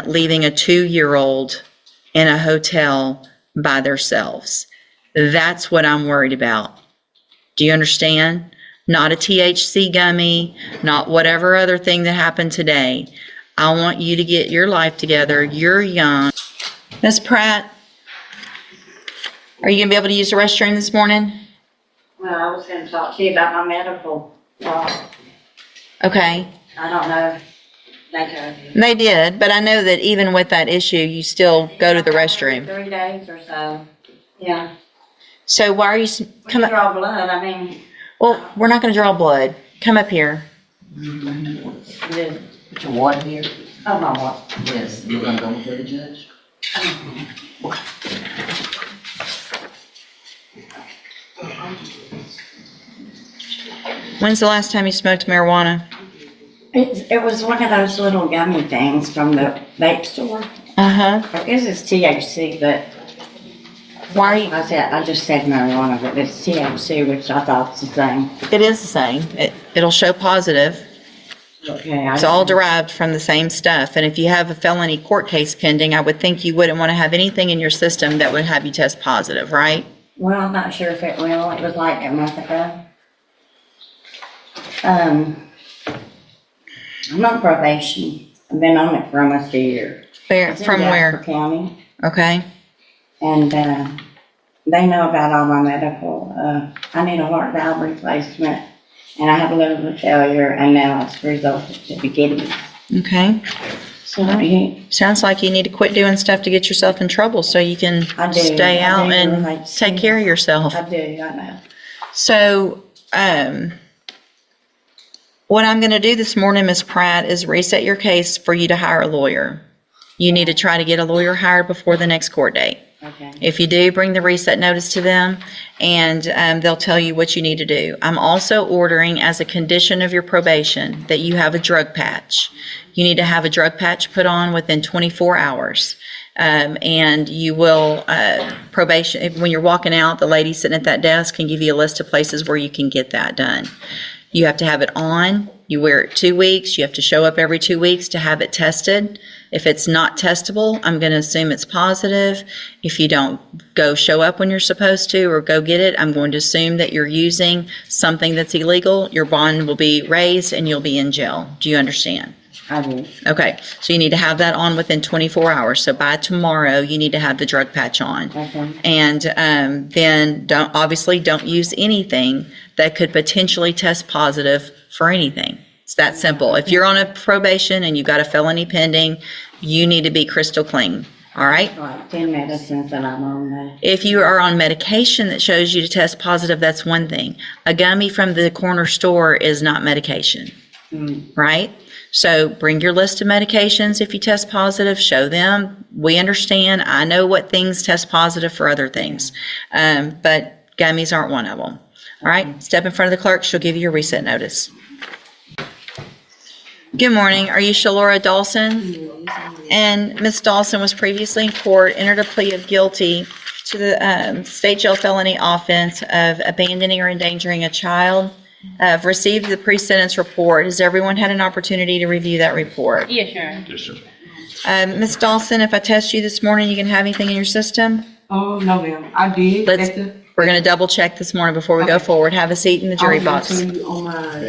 leaving a 2-year-old in a hotel by themselves. That's what I'm worried about. Do you understand? Not a THC gummy, not whatever other thing that happened today. I want you to get your life together. You're young. Miss Pratt, are you going to be able to use the restroom this morning? Well, I was going to talk to you about my medical. Okay. I don't know if they told you. They did, but I know that even with that issue, you still go to the restroom. 3 days or so. Yeah. So why are you Come draw blood. I mean. Well, we're not going to draw blood. Come up here. Put your water here. Oh, my water. Yes, you're gonna go before the judge. When's the last time you smoked marijuana? It was one of those little gummy things from the vape store. Uh-huh. I guess it's THC, but Why are you? I just said marijuana, but it's THC, which I thought was the same. It is the same. It'll show positive. Okay. It's all derived from the same stuff. And if you have a felony court case pending, I would think you wouldn't want to have anything in your system that would have you test positive, right? Well, I'm not sure if it will. It was like a month ago. I'm on probation. I've been on it for almost a year. It's in From Jasper where? County. Okay. And they know about all my medical. I need a heart valve replacement, and I have a liver failure, and now it's resulted to kidneys. Okay. So you, Sounds like you need to quit doing stuff to get yourself in trouble so you can I do. stay I out do, and like, take care of yourself. I do, I know. So, what I'm going to do this morning, Ms. Pratt, is reset your case for you to hire a lawyer. You need to try to get a lawyer hired before the next court date. Okay. If you do, bring the reset notice to them, and they'll tell you what you need to do. I'm also ordering, as a condition of your probation, that you have a drug patch. You need to have a drug patch put on within 24 hours. And you will, probation, when you're walking out, the lady sitting at that desk can give you a list of places where you can get that done. You have to have it on. You wear it 2 weeks. You have to show up every 2 weeks to have it tested. If it's not testable, I'm going to assume it's positive. If you don't go show up when you're supposed to or go get it, I'm going to assume that you're using something that's illegal. Your bond will be raised and you'll be in jail. Do you understand? I do. Okay, so you need to have that on within 24 hours. So by tomorrow, you need to have the drug patch on. Okay. And then don't use anything that could potentially test positive for anything. It's that simple. If you're on a probation and you've got a felony pending, you need to be crystal clean. All right? Like 10 medicines that I'm on now. If you are on medication that shows you to test positive, that's one thing. A gummy from the corner store is not medication, right? So bring your list of medications. If you test positive, show them. We understand. I know what things test positive for other things, but gummies aren't one of them. All right, step in front of the clerk. She'll give you your reset notice. Good morning. Are you Shalora Dawson? And Ms. Dawson was previously in court, entered a plea of guilty to the state jail felony offense of abandoning or endangering a child. I've received the pre-sentence report. Has everyone had an opportunity to review that report? Yes, sir. Yes, sir. Ms. Dawson, if I test you this morning, you can have anything in your system? Oh, no, ma'am. I did. We're going to double check this morning before we go forward. Have a seat in the jury box. On my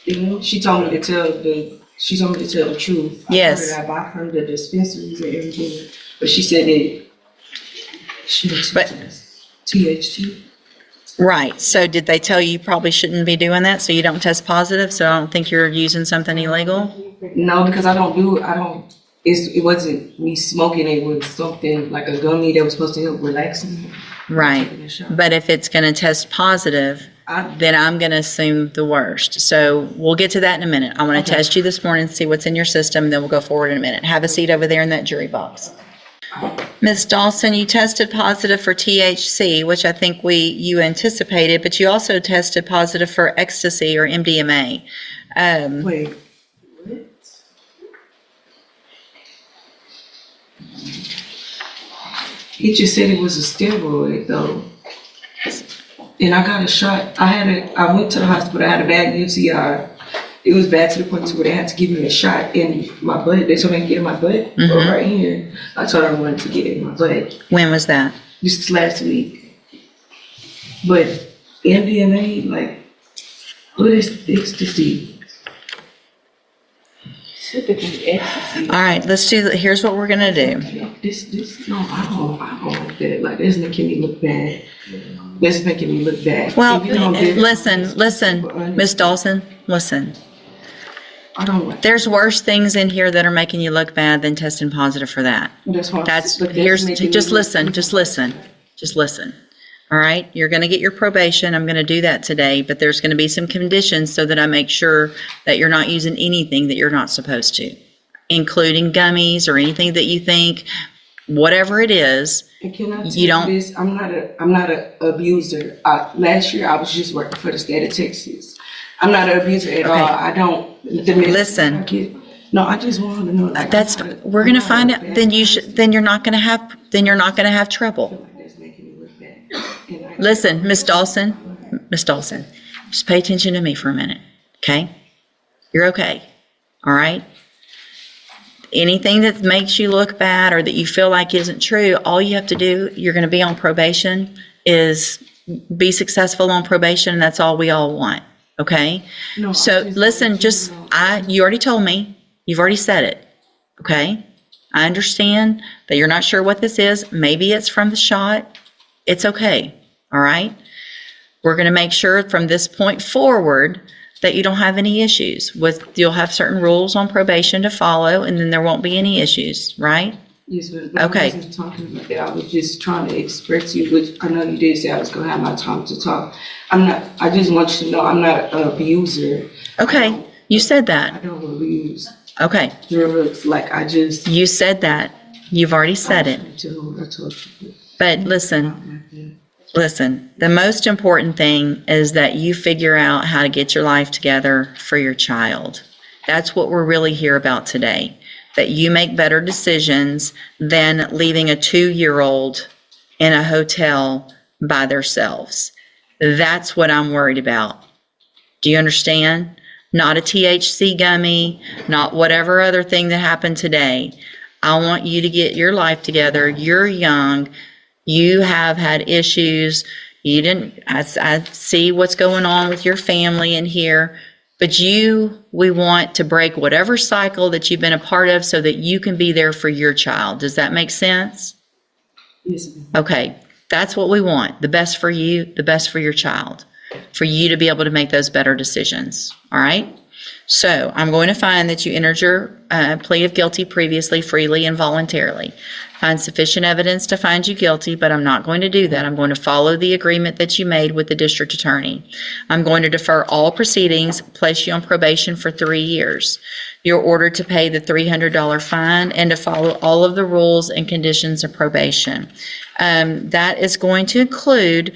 thing, she told me to tell the truth. Yes. I heard the dispensaries and everything, but she said that she was THC. Right. So did they tell you probably shouldn't be doing that so you don't test positive? So I don't think you're using something illegal? No, because it wasn't me smoking. It was something like a gummy that was supposed to help relax me. Right. But if it's going to test positive, then I'm going to assume the worst. So we'll get to that in a minute. I want to test you this morning and see what's in your system, and then we'll go forward in a minute. Have a seat over there in that jury box. Ms. Dawson, you tested positive for THC, which I think you anticipated, but you also tested positive for ecstasy or MDMA. Wait, what? He just said it was a steroid, though. And I got a shot. I went to the hospital. I had a bad UTI, it was bad to the point to where they had to give me a shot in my butt. They told me to get in my butt, or right here. I told her I wanted to get in my butt. When was that? Just last week. But MDMA, like, what is ecstasy? Ecstasy. All right, let's do, here's what we're gonna do. No, I don't like that. Like, that's making me look bad. That's making me look bad. Well, Even though I'm very- listen, Miss Dawson, listen. I don't like. There's worse things in here that are making you look bad than testing positive for that. That's why. Here's, just listen. All right, you're gonna get your probation. I'm gonna do that today, but there's gonna be some conditions so that I make sure that you're not using anything that you're not supposed to, including gummies or anything that you think, whatever it is. And can I tell You don't- this? I'm not a abuser. Last year I was just working for the state of Texas. I'm not an abuser at all. I don't. Listen. No, I just want to know. Like, We're gonna find out, then you're not gonna have trouble. That's making me look bad. And I- Listen, Miss Dawson, just pay attention to me for a minute, okay? You're okay, all right? Anything that makes you look bad or that you feel like isn't true, all you have to do, you're gonna be on probation, is be successful on probation, and that's all we all want, okay? No, So I just listen, want you to know. you already told me, you've already said it, okay? I understand that you're not sure what this is. Maybe it's from the shot. It's okay, all right? We're going to make sure from this point forward that you don't have any issues with, you'll have certain rules on probation to follow, and then there won't be any issues, right? Yes, but Okay. I wasn't talking about that. I was just trying to express you, which I know you did say I was going to have my time to talk. I just want you to know I'm not an abuser. Okay, you said I that. don't abuse Okay, drugs. Like, I just. you said that. You've already said it. I told you. But listen, the most important thing is that you figure out how to get your life together for your child. That's what we're really here about today. That you make better decisions than leaving a 2-year-old in a hotel by themselves. That's what I'm worried about. Do you understand? Not a THC gummy, not whatever other thing that happened today. I want you to get your life together. You're young. You have had issues. I see what's going on with your family in here. But we want to break whatever cycle that you've been a part of so that you can be there for your child. Does that make sense? Yes, ma'am. Okay, that's what we want. The best for you, the best for your child. For you to be able to make those better decisions. All right? So I'm going to find that you entered your plea of guilty previously, freely and voluntarily. Find sufficient evidence to find you guilty, but I'm not going to do that. I'm going to follow the agreement that you made with the district attorney. I'm going to defer all proceedings, place you on probation for 3 years. You're ordered to pay the $300 fine and to follow all of the rules and conditions of probation. That is going to include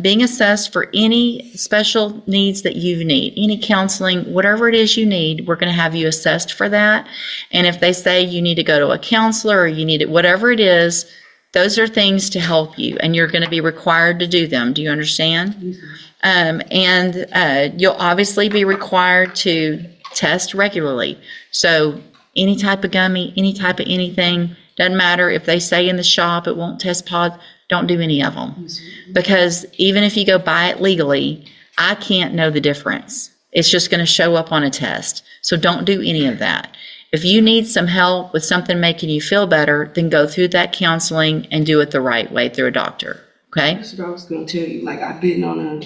being assessed for any special needs that you need, any counseling, whatever it is you need, we're going to have you assessed for that. And if they say you need to go to a counselor or you need it, whatever it is, those are things to help you, and you're going to be required to do them. Do you understand? And you'll obviously be required to test regularly. So any type of gummy, any type of anything, doesn't matter if they say in the shop it won't test pod, don't do any of them. Because even if you go buy it legally, I can't know the difference. It's just going to show up on a test. So don't do any of that. If you need some help with something making you feel better, then go through that counseling and do it the right way through a doctor. Okay? That's what I was going to tell you. Like, I've been on a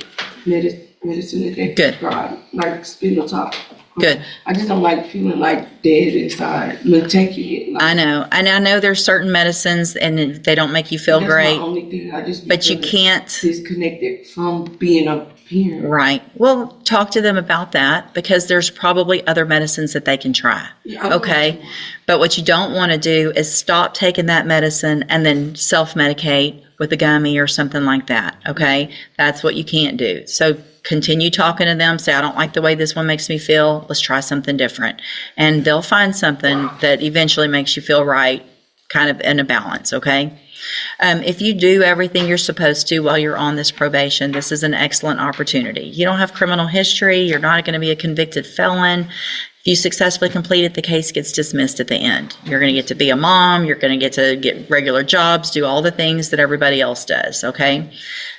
medicine that they Good. prescribe, like spinal tap. Good. I just don't like feeling like dead inside. But taking it. Like, I know. And I know there's certain medicines and they don't make you feel that's great, my only thing. I just be but you feeling can't. disconnected from being a parent. Right. Well, talk to them about that because there's probably other medicines that they can try. Yeah, I Okay. But what you don't want to do is stop taking that medicine and then self-medicate with a gummy or something like that. Okay. That's what you can't do. So continue talking to them. Say, I don't like the way this one makes me feel. Let's try something different. And they'll find something that eventually makes you feel right, kind of in a balance. Okay. If you do everything you're supposed to while you're on this probation, this is an excellent opportunity. You don't have criminal history. You're not going to be a convicted felon. If you successfully complete it, the case gets dismissed at the end. You're going to get to be a mom. You're going to get regular jobs, do all the things that everybody else does, okay?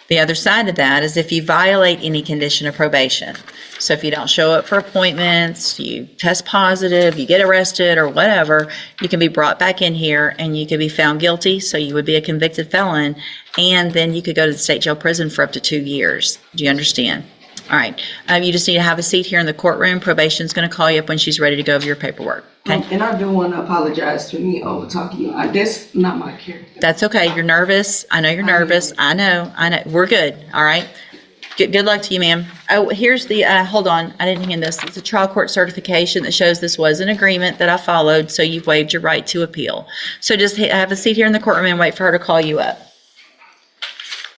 The other side of that is if you violate any condition of probation. So if you don't show up for appointments, you test positive, you get arrested or whatever, you can be brought back in here and you could be found guilty. So you would be a convicted felon, and then you could go to the state jail prison for up to 2 years. Do you understand? All right. You just need to have a seat here in the courtroom. Probation's going to call you up when she's ready to go over your paperwork. Okay? And I do want to apologize for me over talking to you. That's not my character. That's okay. You're nervous. I know you're nervous. I know. We're good. All right. Good luck to you, ma'am. Oh, here's the, hold on. I didn't hand this. It's a trial court certification that shows this was an agreement that I followed, so you've waived your right to appeal. So just have a seat here in the courtroom and wait for her to call you up.